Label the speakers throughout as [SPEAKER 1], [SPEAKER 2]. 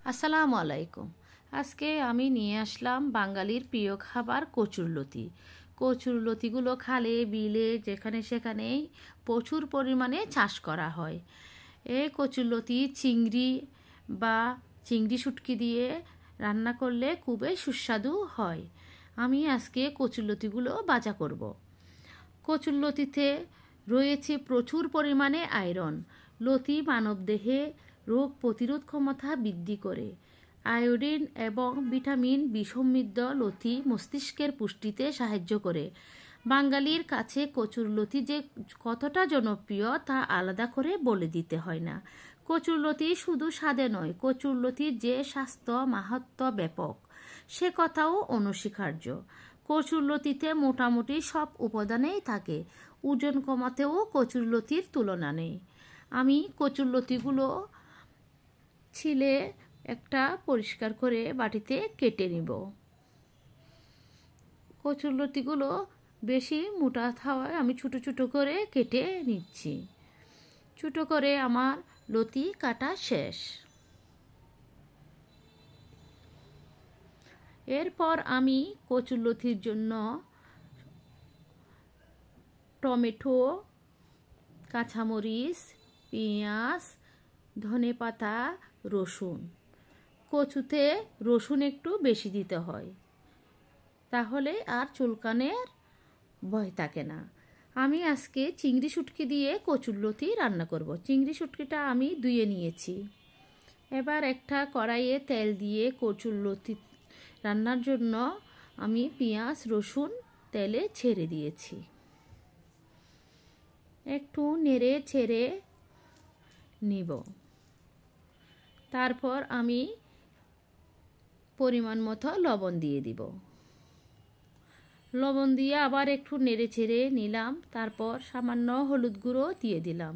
[SPEAKER 1] আসসালামু আলাইকুম। আজকে আমি নিয়ে আসলাম বাঙালির প্রিয় খাবার কচুরলতি। কচুরলতিগুলো খালে বিলে যেখানে সেখানেই প্রচুর পরিমাণে চাষ করা হয়। এই কচুরলতি চিংড়ি বা চিংড়ি শুটকি দিয়ে রান্না করলে খুবই সুস্বাদু হয়। আমি আজকে কচুরলতিগুলো ভাজা করব। কচুরলতিতে রয়েছে প্রচুর পরিমাণে আয়রন। লতি মানবদেহে রোগ প্রতিরোধ ক্ষমতা বৃদ্ধি করে। আয়োডিন এবং ভিটামিন বি সমৃদ্ধ লতি মস্তিষ্কের পুষ্টিতে সাহায্য করে। বাঙালির কাছে কচুরলতি যে কতটা জনপ্রিয় তা আলাদা করে বলে দিতে হয় না। কচুরলতি শুধু স্বাদে নয়, কচুরলতির যে স্বাস্থ্য মাহাত্ম্য ব্যাপক সে কথাও অনস্বীকার্য। কচুরলতিতে মোটামুটি সব উপাদানেই থাকে। ওজন কমাতেও কচুরলতির তুলনা নেই। আমি কচুরলতিগুলো ছিলে একটা পরিষ্কার করে বাটিতে কেটে নিব। কচুরলতিগুলো বেশি মোটা হওয়ায় আমি ছোটো ছোটো করে কেটে নিচ্ছি। ছোটো করে আমার লতি কাটা শেষ। এরপর আমি কচুরলতির জন্য টমেটো, কাঁচামরিচ, পেঁয়াজ, ধনেপাতা, রসুন। কচুতে রসুন একটু বেশি দিতে হয়, তাহলে আর চুলকানের ভয় থাকে না। আমি আজকে চিংড়ি শুটকি দিয়ে কচুরলতি রান্না করব। চিংড়ি শুটকিটা আমি ধুয়ে নিয়েছি। এবার একটা কড়াইয়ে তেল দিয়ে কচুরলতি রান্নার জন্য আমি পেঁয়াজ রসুন তেলে ছেড়ে দিয়েছি। একটু নেড়ে ছেড়ে নিব। তারপর আমি পরিমাণ মতো লবণ দিয়ে দিব। লবণ দিয়ে আবার একটু নেড়ে ছেড়ে নিলাম। তারপর সামান্য হলুদ গুঁড়ো দিয়ে দিলাম।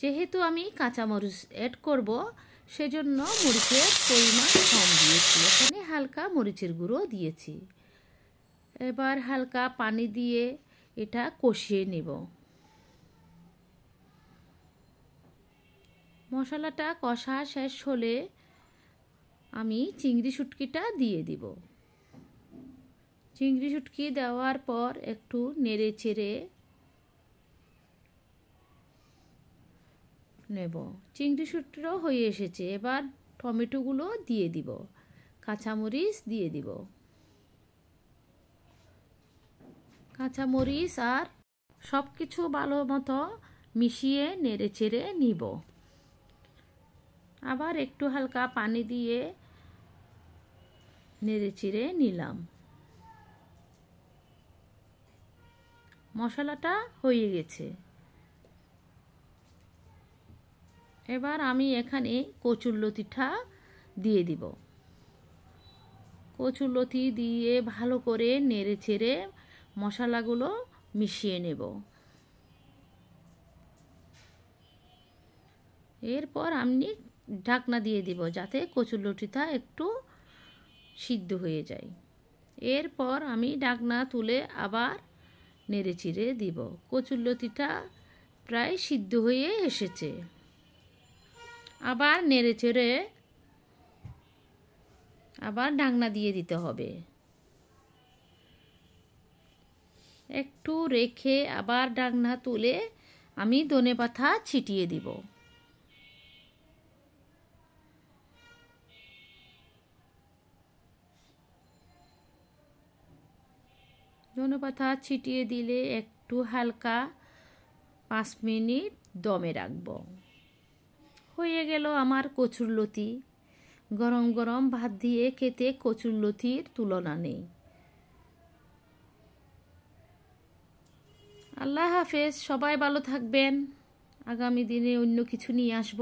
[SPEAKER 1] যেহেতু আমি কাঁচামরিচ অ্যাড করব সেজন্য মরিচের পরিমাণ কম দিয়েছি। এখানে হালকা মরিচের গুঁড়ো দিয়েছি। এবার হালকা পানি দিয়ে এটা কষিয়ে নেব। মশলাটা কষা শেষ হলে আমি চিংড়ি শুটকিটা দিয়ে দিব। চিংড়ি শুটকি দেওয়ার পর একটু নেড়ে চেড়ে নেব। চিংড়ি শুটকিটাও হয়ে এসেছে। এবার টমেটোগুলো দিয়ে দিব, কাঁচামরিচ দিয়ে দিব। কাঁচামরিচ আর সব কিছু ভালো মতো মিশিয়ে নেড়ে চেড়ে নিব। আবার একটু হালকা পানি দিয়ে নেড়ে চেড়ে নিলাম। মশলাটা হয়ে গেছে। এবার আমি এখানে কচুরলতিটা দিয়ে দিব। কচুরলতি দিয়ে ভালো করে নেড়ে চেড়ে মশলাগুলো মিশিয়ে নেব। এরপর আমি ঢাকনা দিয়ে দিব যাতে কচুরলতিটা একটু সিদ্ধ হয়ে যায়। এরপর আমি ঢাকনা তুলে আবার নেড়ে চেড়ে দিব। কচুরলতিটা প্রায় সিদ্ধ হয়ে এসেছে। আবার নেড়ে চেড়ে আবার ঢাকনা দিয়ে দিতে হবে। একটু রেখে আবার ঢাকনা তুলে আমি ধনেপাতা ছিটিয়ে দিব। ধনেপাতা ছিটিয়ে দিলে একটু হালকা 5 মিনিট দমে রাখব। হয়ে গেল আমার কচুরলতি। গরম গরম ভাত দিয়ে খেতে কচুরলতির তুলনা নেই। আল্লাহ হাফেজ। সবাই ভালো থাকবেন। আগামী দিনে অন্য কিছু নিয়ে আসব।